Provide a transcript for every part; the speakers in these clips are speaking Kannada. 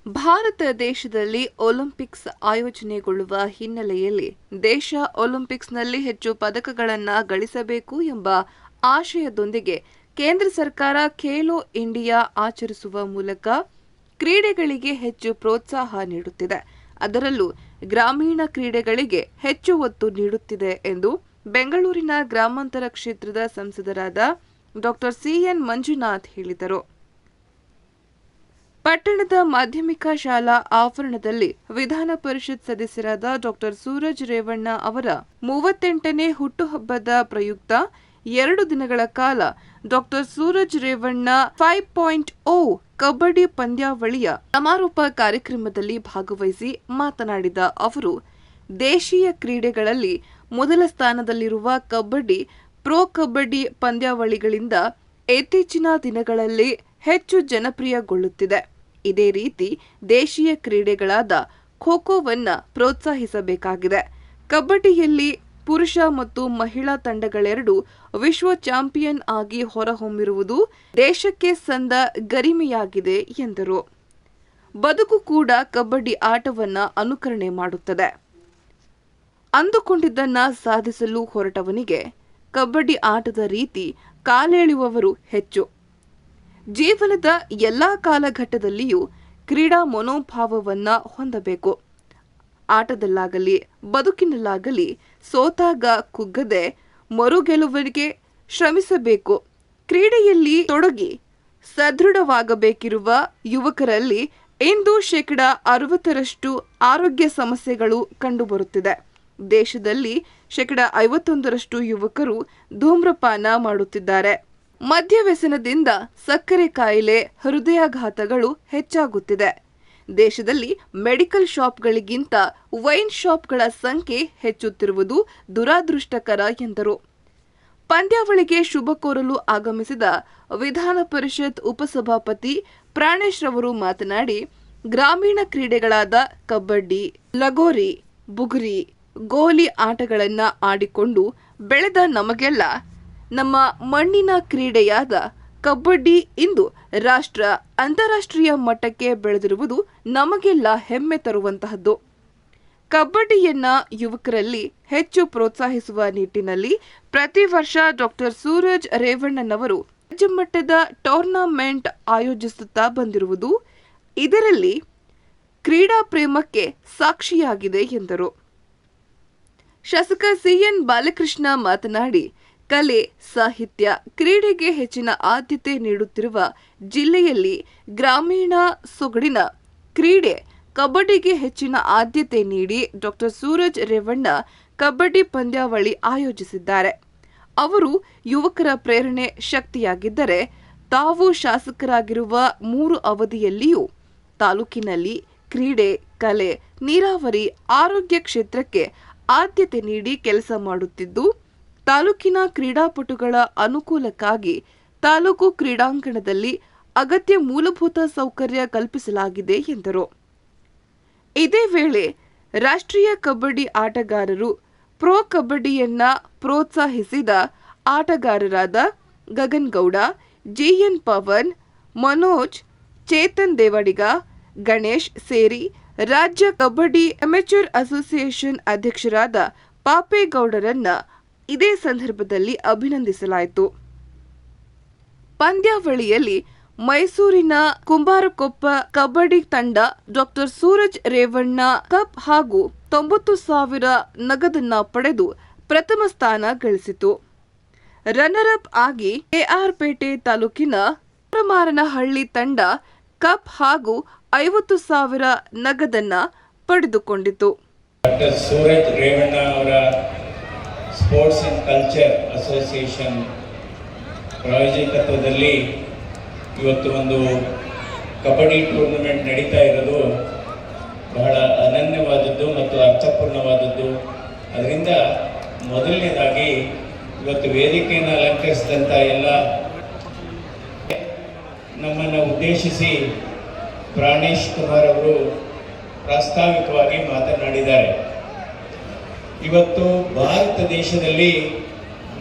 ಭಾರತ ದೇಶದಲ್ಲಿ ಒಲಿಂಪಿಕ್ಸ್ ಆಯೋಜನೆಗೊಳ್ಳುವ ಹಿನ್ನೆಲೆಯಲ್ಲಿ ದೇಶ ಒಲಿಂಪಿಕ್ಸ್ನಲ್ಲಿ ಹೆಚ್ಚು ಪದಕಗಳನ್ನು ಗಳಿಸಬೇಕು ಎಂಬ ಆಶಯದೊಂದಿಗೆ ಕೇಂದ್ರ ಸರ್ಕಾರ ಖೇಲೋ ಇಂಡಿಯಾ ಆಚರಿಸುವ ಮೂಲಕ ಕ್ರೀಡೆಗಳಿಗೆ ಹೆಚ್ಚು ಪ್ರೋತ್ಸಾಹ ನೀಡುತ್ತಿದೆ. ಅದರಲ್ಲೂ ಗ್ರಾಮೀಣ ಕ್ರೀಡೆಗಳಿಗೆ ಹೆಚ್ಚು ಒತ್ತು ನೀಡುತ್ತಿದೆ ಎಂದು ಬೆಂಗಳೂರಿನ ಗ್ರಾಮಾಂತರ ಕ್ಷೇತ್ರದ ಸಂಸದರಾದ ಡಾ ಸಿಎನ್ ಮಂಜುನಾಥ್ ಹೇಳಿದರು. ಪಟ್ಟಣದ ಮಾಧ್ಯಮಿಕ ಶಾಲಾ ಆವರಣದಲ್ಲಿ ವಿಧಾನ ಪರಿಷತ್ ಸದಸ್ಯರಾದ ಡಾ ಸೂರಜ್ ರೇವಣ್ಣ ಅವರ 38ನೇ ಹುಟ್ಟುಹಬ್ಬದ ಪ್ರಯುಕ್ತ 2 ದಿನಗಳ ಕಾಲ ಡಾ ಸೂರಜ್ ರೇವಣ್ಣ 5.0 ಕಬಡ್ಡಿ ಪಂದ್ಯಾವಳಿಯ ಸಮಾರೋಪ ಕಾರ್ಯಕ್ರಮದಲ್ಲಿ ಭಾಗವಹಿಸಿ ಮಾತನಾಡಿದ ಅವರು, ದೇಶೀಯ ಕ್ರೀಡೆಗಳಲ್ಲಿ ಮೊದಲ ಸ್ಥಾನದಲ್ಲಿರುವ ಕಬಡ್ಡಿ ಪ್ರೊ ಕಬಡ್ಡಿ ಪಂದ್ಯಾವಳಿಗಳಿಂದ ಇತ್ತೀಚಿನ ದಿನಗಳಲ್ಲಿ ಹೆಚ್ಚು ಜನಪ್ರಿಯಗೊಳ್ಳುತ್ತಿದೆ. ಇದೇ ರೀತಿ ದೇಶೀಯ ಕ್ರೀಡೆಗಳಾದ ಖೋ-ಖೋವನ್ನು ಪ್ರೋತ್ಸಾಹಿಸಬೇಕಾಗಿದೆ. ಕಬಡ್ಡಿಯಲ್ಲಿ ಪುರುಷ ಮತ್ತು ಮಹಿಳಾ ತಂಡಗಳೆರಡೂ ವಿಶ್ವ ಚಾಂಪಿಯನ್ ಆಗಿ ಹೊರಹೊಮ್ಮಿರುವುದು ದೇಶಕ್ಕೆ ಸಂದ ಗರಿಮೆಯಾಗಿದೆ ಎಂದರು. ಬದುಕು ಕೂಡ ಕಬಡ್ಡಿ ಆಟವನ್ನ ಅನುಕರಣೆ ಮಾಡುತ್ತದೆ. ಅಂದುಕೊಂಡಿದ್ದನ್ನ ಸಾಧಿಸಲು ಹೊರಟವನಿಗೆ ಕಬಡ್ಡಿ ಆಟದ ರೀತಿ ಕಾಲೆಳೆಯುವವರು ಹೆಚ್ಚು. ಜೀವನದ ಎಲ್ಲಾ ಕಾಲಘಟ್ಟದಲ್ಲಿಯೂ ಕ್ರೀಡಾ ಮನೋಭಾವವನ್ನ ಹೊಂದಬೇಕು. ಆಟದಲ್ಲಾಗಲಿ ಬದುಕಿನಲ್ಲಾಗಲಿ ಸೋತಾಗ ಕುಗ್ಗದೆ ಮರುಗೆಲುವಿಗೆ ಶ್ರಮಿಸಬೇಕು. ಕ್ರೀಡೆಯಲ್ಲಿ ತೊಡಗಿ ಸದೃಢವಾಗಬೇಕಿರುವ ಯುವಕರಲ್ಲಿ ಇಂದು 60% ಆರೋಗ್ಯ ಸಮಸ್ಯೆಗಳು ಕಂಡುಬರುತ್ತಿದೆ. ದೇಶದಲ್ಲಿ 51% ಯುವಕರು ಧೂಮ್ರಪಾನ ಮಾಡುತ್ತಿದ್ದಾರೆ. ಮದ್ಯ ವ್ಯಸನದಿಂದ ಸಕ್ಕರೆ ಕಾಯಿಲೆ, ಹೃದಯಾಘಾತಗಳು ಹೆಚ್ಚಾಗುತ್ತಿದೆ. ದೇಶದಲ್ಲಿ ಮೆಡಿಕಲ್ ಶಾಪ್ಗಳಿಗಿಂತ ವೈನ್ ಶಾಪ್ಗಳ ಸಂಖ್ಯೆ ಹೆಚ್ಚುತ್ತಿರುವುದು ದುರಾದೃಷ್ಟಕರ ಎಂದರು. ಪಂದ್ಯಾವಳಿಗೆ ಶುಭ ಕೋರಲು ಆಗಮಿಸಿದ ವಿಧಾನ ಪರಿಷತ್ ಉಪಸಭಾಪತಿ ಪ್ರಾಣೇಶ್ ರವರು ಮಾತನಾಡಿ, ಗ್ರಾಮೀಣ ಕ್ರೀಡೆಗಳಾದ ಕಬಡ್ಡಿ, ಲಗೋರಿ, ಬುಗುರಿ, ಗೋಲಿ ಆಟಗಳನ್ನ ಆಡಿಕೊಂಡು ಬೆಳೆದ ನಮಗೆಲ್ಲ ನಮ್ಮ ಮಣ್ಣಿನ ಕ್ರೀಡೆಯಾದ ಕಬಡ್ಡಿ ಇಂದು ರಾಷ್ಟ್ರ, ಅಂತಾರಾಷ್ಟ್ರೀಯ ಮಟ್ಟಕ್ಕೆ ಬೆಳೆದಿರುವುದು ನಮಗೆಲ್ಲ ಹೆಮ್ಮೆ ತರುವಂತಹದ್ದು. ಕಬಡ್ಡಿಯನ್ನ ಯುವಕರಲ್ಲಿ ಹೆಚ್ಚು ಪ್ರೋತ್ಸಾಹಿಸುವ ನಿಟ್ಟಿನಲ್ಲಿ ಪ್ರತಿ ವರ್ಷ ಡಾ ಸೂರಜ್ ರೇವಣ್ಣನವರು ರಾಜ್ಯ ಮಟ್ಟದ ಟೂರ್ನಮೆಂಟ್ ಆಯೋಜಿಸುತ್ತಾ ಬಂದಿರುವುದು ಇದರಲ್ಲಿ ಕ್ರೀಡಾ ಪ್ರೇಮಕ್ಕೆ ಸಾಕ್ಷಿಯಾಗಿದೆ ಎಂದರು. ಶಾಸಕ ಸಿಎನ್ ಬಾಲಕೃಷ್ಣ ಮಾತನಾಡಿ, ಕಲೆ, ಸಾಹಿತ್ಯ, ಕ್ರೀಡೆಗೆ ಹೆಚ್ಚಿನ ಆದ್ಯತೆ ನೀಡುತ್ತಿರುವ ಜಿಲ್ಲೆಯಲ್ಲಿ ಗ್ರಾಮೀಣ ಸೊಗಡಿನ ಕ್ರೀಡೆ ಕಬಡ್ಡಿಗೆ ಹೆಚ್ಚಿನ ಆದ್ಯತೆ ನೀಡಿ ಡಾ ಸೂರಜ್ ರೇವಣ್ಣ ಕಬಡ್ಡಿ ಪಂದ್ಯಾವಳಿ ಆಯೋಜಿಸಿದ್ದಾರೆ. ಅವರು ಯುವಕರ ಪ್ರೇರಣೆ ಶಕ್ತಿಯಾಗಿದ್ದರೆ, ತಾವು ಶಾಸಕರಾಗಿರುವ 3 ಅವಧಿಯಲ್ಲಿಯೂ ತಾಲೂಕಿನಲ್ಲಿ ಕ್ರೀಡೆ, ಕಲೆ, ನೀರಾವರಿ, ಆರೋಗ್ಯ ಕ್ಷೇತ್ರಕ್ಕೆ ಆದ್ಯತೆ ನೀಡಿ ಕೆಲಸ ಮಾಡುತ್ತಿದ್ದು, ತಾಲೂಕಿನ ಕ್ರೀಡಾಪಟುಗಳ ಅನುಕೂಲಕ್ಕಾಗಿ ತಾಲೂಕು ಕ್ರೀಡಾಂಗಣದಲ್ಲಿ ಅಗತ್ಯ ಮೂಲಭೂತ ಸೌಕರ್ಯ ಕಲ್ಪಿಸಲಾಗಿದೆ ಎಂದರು. ಇದೇ ವೇಳೆ ರಾಷ್ಟ್ರೀಯ ಕಬಡ್ಡಿ ಆಟಗಾರರು ಪ್ರೊ ಕಬಡ್ಡಿಯನ್ನ ಪ್ರೋತ್ಸಾಹಿಸಿದ ಆಟಗಾರರಾದ ಗಗನ್ ಗೌಡ, ಜಿಎನ್ ಪವನ್, ಮನೋಜ್, ಚೇತನ್ ದೇವಡಿಗ, ಗಣೇಶ್ ಸೇರಿ ರಾಜ್ಯ ಕಬಡ್ಡಿ ಅಮೆಚೂರ್ ಅಸೋಸಿಯೇಷನ್ ಅಧ್ಯಕ್ಷರಾದ ಪಾಪೇಗೌಡರನ್ನ ಇದೇ ಸಂದರ್ಭದಲ್ಲಿ ಅಭಿನಂದಿಸಲಾಯಿತು. ಪಂದ್ಯಾವಳಿಯಲ್ಲಿ ಮೈಸೂರಿನ ಕುಂಬಾರಕೊಪ್ಪ ಕಬಡ್ಡಿ ತಂಡ ಡಾ ಸೂರಜ್ ರೇವಣ್ಣ ಕಪ್ ಹಾಗೂ 90,000 ನಗದನ್ನ ಪಡೆದು ಪ್ರಥಮ ಸ್ಥಾನ ಗಳಿಸಿತು. ರನ್ನರ್ ಅಪ್ ಆಗಿ ಕೆಆರ್ಪೇಟೆ ತಾಲೂಕಿನ ಮಾರನಹಳ್ಳಿ ತಂಡ ಕಪ್ ಹಾಗೂ 50,000 ನಗದನ್ನ ಪಡೆದುಕೊಂಡಿತು. ಡಾ ಸೂರಜ್ ರೇವಣ್ಣ ಅವರ ಸ್ಪೋರ್ಟ್ಸ್ ಅಂಡ್ ಕಲ್ಚರ್ ಅಸೋಸಿಯೇಷನ್ ಪ್ರಾಯೋಜಕತ್ವದಲ್ಲಿ ಇವತ್ತು ಒಂದು ಕಬಡ್ಡಿ ಟೂರ್ನಮೆಂಟ್ ನಡೀತಾ ಇರೋದು ಬಹಳ ಅನನ್ಯವಾದದ್ದು ಮತ್ತು ಅರ್ಥಪೂರ್ಣವಾದದ್ದು. ಅದರಿಂದ ಮೊದಲನೇದಾಗಿ ಇವತ್ತು ವೇದಿಕೆಯನ್ನು ಅಲಂಕರಿಸಿದಂಥ ಎಲ್ಲ ನಮ್ಮನ್ನು ಉದ್ದೇಶಿಸಿ ಪ್ರಾಣೇಶ್ ಕುಮಾರ್ ಅವರು ಪ್ರಾಸ್ತಾವಿಕವಾಗಿ ಮಾತನಾಡಿದ್ದಾರೆ. ಇವತ್ತು ಭಾರತ ದೇಶದಲ್ಲಿ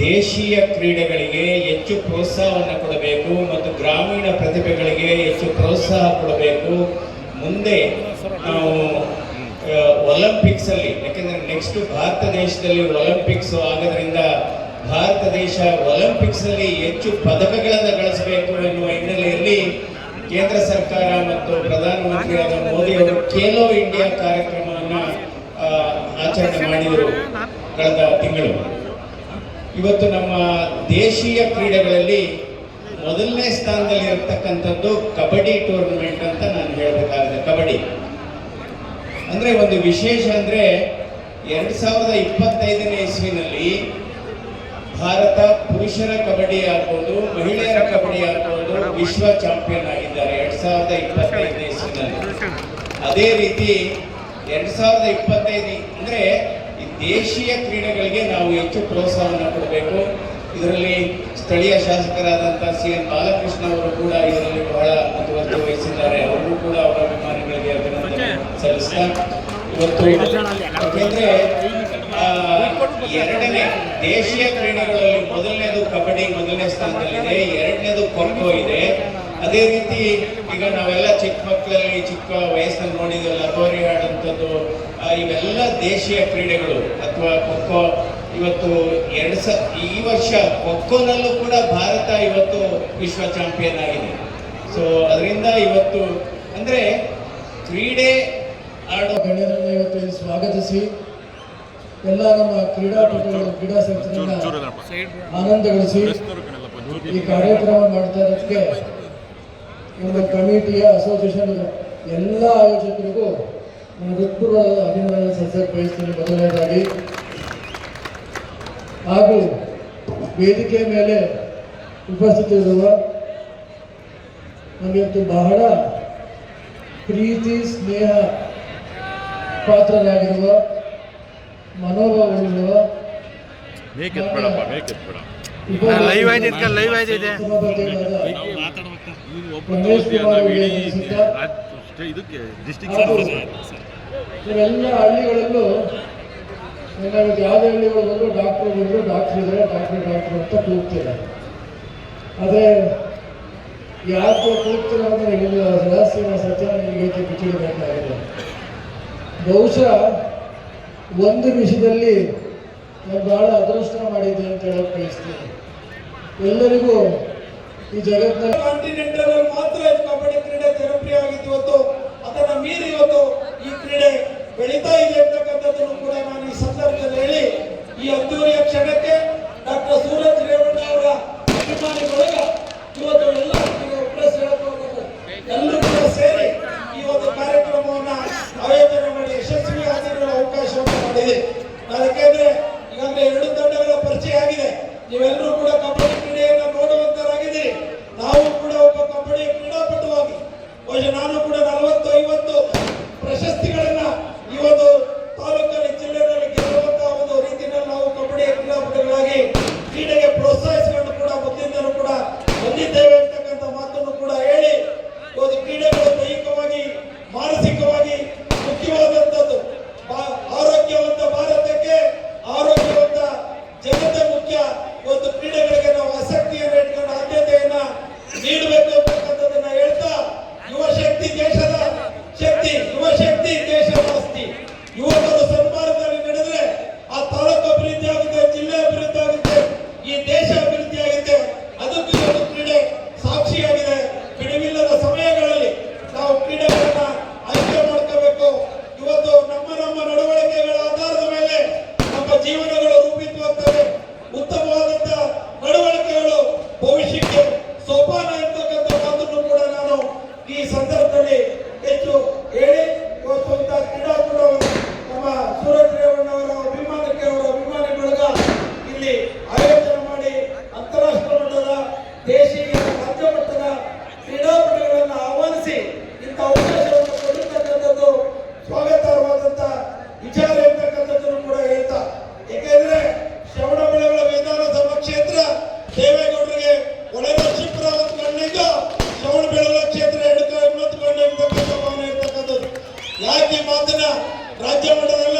ದೇಶೀಯ ಕ್ರೀಡೆಗಳಿಗೆ ಹೆಚ್ಚು ಪ್ರೋತ್ಸಾಹವನ್ನು ಕೊಡಬೇಕು ಮತ್ತು ಗ್ರಾಮೀಣ ಪ್ರತಿಭೆಗಳಿಗೆ ಹೆಚ್ಚು ಪ್ರೋತ್ಸಾಹ ಕೊಡಬೇಕು. ಮುಂದೆ ನಾವು ಒಲಿಂಪಿಕ್ಸ್ ಅಲ್ಲಿ, ಯಾಕಂದ್ರೆ ನೆಕ್ಸ್ಟ್ ಭಾರತ ದೇಶದಲ್ಲಿ ಒಲಿಂಪಿಕ್ಸ್ ಆಗೋದ್ರಿಂದ ಭಾರತ ದೇಶ ಒಲಿಂಪಿಕ್ಸ್ ಅಲ್ಲಿ ಹೆಚ್ಚು ಪದಕಗಳನ್ನು ಗಳಿಸಬೇಕು ಎನ್ನುವ ಹಿನ್ನೆಲೆಯಲ್ಲಿ ಕೇಂದ್ರ ಸರ್ಕಾರ ಮತ್ತು ಪ್ರಧಾನಮಂತ್ರಿಯಾದ ಮೋದಿ ಅವರು ಖೇಲೋ ಇಂಡಿಯಾ ಕಾರ್ಯಕ್ರಮವನ್ನು ಆಚರಣೆ ಮಾಡಿದರು ಕಳೆದ ತಿಂಗಳು. ಇವತ್ತು ನಮ್ಮ ದೇಶೀಯ ಕ್ರೀಡೆಗಳಲ್ಲಿ ಮೊದಲನೇ ಸ್ಥಾನದಲ್ಲಿ ಇರತಕ್ಕಂಥದ್ದು ಕಬಡ್ಡಿ ಟೂರ್ನಮೆಂಟ್ ಅಂತ ನಾನು ಹೇಳಬೇಕಾಗಿದೆ. ಕಬಡ್ಡಿ ಅಂದರೆ ಒಂದು ವಿಶೇಷ ಅಂದರೆ 2025ನೇ ಇಸ್ವಿನಲ್ಲಿ ಭಾರತ ಪುರುಷರ ಕಬಡ್ಡಿ ಆಗ್ಬೋದು, ಮಹಿಳೆಯರ ಕಬಡ್ಡಿ ಆಗ್ಬೋದು ವಿಶ್ವ ಚಾಂಪಿಯನ್ ಆಗಿದ್ದಾರೆ 2025ನೇ ಇಸ್ವಿನಲ್ಲಿ. ಅದೇ ರೀತಿ 2025 ಅಂದರೆ ಈ ದೇಶೀಯ ಕ್ರೀಡೆಗಳಿಗೆ ನಾವು ಹೆಚ್ಚು ಪ್ರೋತ್ಸಾಹವನ್ನು ಕೊಡಬೇಕು. ಇದರಲ್ಲಿ ಸ್ಥಳೀಯ ಶಾಸಕರಾದಂಥ CN ಬಾಲಕೃಷ್ಣ ಅವರು ಕೂಡ ಇದರಲ್ಲಿ ಬಹಳ ಮುತುವರ್ಜಿ ವಹಿಸಿದ್ದಾರೆ. ಅವರು ಕೂಡ ಅವರ ಅಭಿಮಾನಿಗಳಿಗೆ ಅಭಿನಂದನೆ ಸಲ್ಲಿಸ್ತಾ, ಇವತ್ತು ಯಾಕೆಂದ್ರೆ ಎರಡನೇ ದೇಶೀಯ ಕ್ರೀಡೆಗಳಲ್ಲಿ ಮೊದಲನೇದು ಕಬಡ್ಡಿ ಮೊದಲನೇ ಸ್ಥಾನದಲ್ಲಿದೆ, ಎರಡನೇದು ಖೋ ಇದೆ. ಅದೇ ರೀತಿ ಈಗ ನಾವೆಲ್ಲ ಚಿಕ್ಕ ಮಕ್ಕಳಲ್ಲಿ ಚಿಕ್ಕ ವಯಸ್ಸಿನಲ್ಲಿ ನೋಡಿದ್ವಿ ಲಗೋರಿ ಆಡುವಂಥದ್ದು, ಇವೆಲ್ಲ ದೇಶೀಯ ಕ್ರೀಡೆಗಳು ಅಥವಾ ಖೋ. ಇವತ್ತು ಈ ವರ್ಷ ಖೋನಲ್ಲೂ ಕೂಡ ಭಾರತ ಇವತ್ತು ವಿಶ್ವ ಚಾಂಪಿಯನ್ ಆಗಿದೆ. ಸೊ ಅದರಿಂದ ಇವತ್ತು ಅಂದ್ರೆ ಕ್ರೀಡೆ ಆಡೋ ಗಣ್ಯರನ್ನು ಇವತ್ತು ಸ್ವಾಗತಿಸಿ ಎಲ್ಲ ನಮ್ಮ ಕ್ರೀಡಾಪಟುಗಳು ಕ್ರೀಡಾಸಕ್ತರನ್ನ ಆನಂದಗೊಳಿಸಿ ಈ ಕಾರ್ಯಕ್ರಮ ಮಾಡ್ತಾ ಇರೋದಕ್ಕೆ ನಮ್ಮ ಕಮಿಟಿಯ ಅಸೋಸಿಯೇಷನ್ ಎಲ್ಲ ಆಯೋಜಕರಿಗೂ ನಾನು ಹೃತ್ಪೂರ್ವಕ ಅಭಿನಂದನೆ ಸಲ್ಲಿಸಕ್ಕೆ ಬಯಸ್ತೀನಿ. ಮೊದಲನೇದಾಗಿ ಹಾಗೂ ವೇದಿಕೆ ಮೇಲೆ ಉಪಸ್ಥಿತರಿರುವ ನಮಗಂತೂ ಬಹಳ ಪ್ರೀತಿ ಸ್ನೇಹ ಪಾತ್ರರಾಗಿರುವ ಮನೋಭಾವವಿರುವ ರಮೇಶ್ ಕುಮಾರ್ ಎಲ್ಲ ಹಳ್ಳಿಗಳಲ್ಲೂ ಯಾವುದೇ ಹಳ್ಳಿಗಳು ಬಂದರೂ ಡಾಕ್ಟರ್ ಇದ್ದಾರೆ, ಡಾಕ್ಟರ್ ಅಂತ ಕೂಗ್ತಿದ್ದಾರೆ. ಆದರೆ ಯಾಕೆ ಕೂಗ್ತಿರೋ ಅಂದರೆ ರಹಸ್ಯನ ಸತ್ಯನಿಗೆ ಬಿಚ್ಚಿಡಬೇಕಾಗಿದೆ. ಬಹುಶಃ ಒಂದು ವಿಷಯದಲ್ಲಿ ನಾನು ಬಹಳ ಅದೃಷ್ಟ ಮಾಡಿದ್ದೆ ಅಂತ ಹೇಳಕ್ ಬಯಸ್ತೀನಿ. ಎಲ್ಲರಿಗೂ ಈ ಜಗತ್ತಿನ ಕಾಂಟಿನೆಂಟಲ್ ಮಾತ್ರ ಕಬಡ್ಡಿ ಕ್ರೀಡೆ ಜನಪ್ರಿಯ ಆಗಿತ್ತು. ಇವತ್ತು ಅದನ್ನ ಮೀರಿ ಇವತ್ತು ಈ ಕ್ರೀಡೆ ಬೆಳೀತಾ ಇದೆ ಅಂತಕ್ಕಂಥದ್ದನ್ನು ಕೂಡ ನಾನು ಈ ಸಂದರ್ಭದಲ್ಲಿ ಹೇಳಿ, ಈ ಅದ್ದೂರಿಯ ಕ್ಷಣಕ್ಕೆ ಡಾಕ್ಟರ್ ಸೂರಜ್ ರೇವಣ್ಣ ಅವರ ಅಭಿಮಾನಿ ಬಳಗ ಇವತ್ತು ಎಲ್ಲ ಎಲ್ಲರೂ ಕೂಡ ಸೇರಿ ಈ ಒಂದು ಕಾರ್ಯಕ್ರಮವನ್ನ ಆಯೋಜನೆ ಮಾಡಿ ಯಶಸ್ವಿ ಆಗಿರುವ ಅವಕಾಶವನ್ನು ಮಾಡಿದೆ. ಯಾಕೆಂದ್ರೆ ಈಗಾಗಲೇ 2 ತಂಡಗಳ ಪರಿಚಯ ಆಗಿದೆ. ನೀವೆಲ್ಲರೂ ಕೂಡ ಕಬಡ್ಡಿ ಕ್ರೀಡೆಯನ್ನು ನೋಡುವಂತರಾಗಿದ್ದೀರಿ. ನಾವು ಕೂಡ ಒಬ್ಬ ಕಬಡ್ಡಿ ಕ್ರೀಡಾಪಟುವಾಗಿ ಬಹುಶಃ ನಾನು ಕೂಡ 40-50 ಪ್ರಶಸ್ತಿಗಳನ್ನ ಈ ಒಂದು ತಾಲೂಕಲ್ಲಿ ಜಿಲ್ಲೆಯಲ್ಲಿ ಗೆಲ್ಲುವಂತಹ ಒಂದು ರೀತಿಯಲ್ಲಿ ನಾವು ಕಬಡ್ಡಿ ಕ್ರೀಡಾಪಟುಗಳಾಗಿ ಕ್ರೀಡೆಗೆ ಪ್ರೋತ್ಸಾಹಿಸಿಕೊಂಡು ಕೂಡ ಮೊದಲಿಂದಲೂ ಕೂಡ ಬಂದಿದ್ದೇವೆ ಅಂತಕ್ಕಂಥ ಮಾತನ್ನು ಕೂಡ ಹೇಳಿ, ಇವತ್ತು ಕ್ರೀಡೆಗಳು ದೈಹಿಕವಾಗಿ ಮಾನಸಿಕವಾಗಿ ಮುಖ್ಯವಾದಂಥದ್ದು. ಆರೋಗ್ಯವಂತ ಭಾರತಕ್ಕೆ ಆರೋಗ್ಯವಂತ ಜಗತ್ತೇ ಮುಖ್ಯ. ಇವತ್ತು ಕ್ರೀಡೆಗಳಿಗೆ ನಾವು ಆಸಕ್ತಿಯನ್ನು ಇಟ್ಕೊಂಡು ಆದ್ಯತೆಯನ್ನ ನೀಡಬೇಕು ಅಂತಕ್ಕಂಥದ್ದನ್ನ ಹೇಳ್ತಾ, ಯುವ ಶಕ್ತಿ ದೇಶದ ಶಕ್ತಿ, ಯುವ ಶಕ್ತಿ ದೇಶದ ಆಸ್ತಿ. ಯುವಕರು ಸನ್ಮಾರ್ಗದಲ್ಲಿ ನಡೆದ್ರೆ ಆ ತಾಲೂಕು ಅಭಿವೃದ್ಧಿ ಆಗುತ್ತೆ, ಜಿಲ್ಲೆ ಅಭಿವೃದ್ಧಿ ಆಗುತ್ತೆ, ಈ ದೇಶ ಅಭಿವೃದ್ಧಿ ಆಗುತ್ತೆ. ಅದಕ್ಕೂ ಇವತ್ತು ಕ್ರೀಡೆ ಸಾಕ್ಷಿಯಾಗಿದೆ. ಬಿಡುವಿಲ್ಲದ ಸಮಯಗಳಲ್ಲಿ ನಾವು ಕ್ರೀಡೆಗಳನ್ನ ಆಯ್ಕೆ ಮಾಡ್ಕೋಬೇಕು. ಇವತ್ತು ನಮ್ಮ ನಡವಳಿಕೆಗಳ ಆಧಾರದ ಮೇಲೆ ನಮ್ಮ ಜೀವನಗಳು ರೂಪಿತವಾಗ್ತವೆ. ಉತ್ತಮವಾದಂತ ನಡವಳಿಕೆಗಳು ಭವಿಷ್ಯಕ್ಕೆ ಸೋಪಾನ ಇರ್ತಕ್ಕಂಥ ಮಾತನ್ನು ಕೂಡ ನಾನು ಈ ಸಂದರ್ಭದಲ್ಲಿ ಹೆಚ್ಚು ಹೇಳಿ, ಇವತ್ತು ಕ್ರೀಡಾಕೂಟ ನಮ್ಮ ಸೂರಜ್ ರೇವಣ್ಣ ಅವರ ಅಭಿಮಾನಕ್ಕೆ ಅವರ ಅಭಿಮಾನಿ ಬಳಗ ಇಲ್ಲಿ ಆಯೋಜನೆ ಮಾಡಿ ಅಂತಾರಾಷ್ಟ್ರೀಯ ಮಟ್ಟದ ದೇಶೀಯ ರಾಜ್ಯ ಮಟ್ಟದ ಕ್ರೀಡಾಪಟುಗಳನ್ನು ಆಹ್ವಾನಿಸಿ ಇಂಥ ಅವಕಾಶವನ್ನು ಕೊಟ್ಟಿರ್ತಕ್ಕಂಥದ್ದು ಸ್ವಾಗತಾರ್ಹವಾದಂತ ವಿಚಾರ ಇರ್ತಕ್ಕಂಥದ್ದನ್ನು ಕೂಡ ಹೇಳ್ತಾ, ಏಕೆಂದ್ರೆ ಶ್ರವಣಬೆಳಗೊಳ ವಿಧಾನಸಭಾ ಕ್ಷೇತ್ರ ದೇವೇಗೌಡರಿಗೆ ಒಳನರಸೀಪುರ ಒಂದು ಕಣ್ಣಿದ್ದು, ಶ್ರವಣಬೆಳಗೊಳ ಕ್ಷೇತ್ರ ಇನ್ನೊಂದು ಕಣ್ಣು ಇರ್ತಕ್ಕಂಥ ಭಾವನೆ ಇರ್ತಕ್ಕಂಥದ್ದು. ಯಾಕೆ ಮಾತನ್ನ ರಾಜ್ಯ ಮಟ್ಟದಲ್ಲ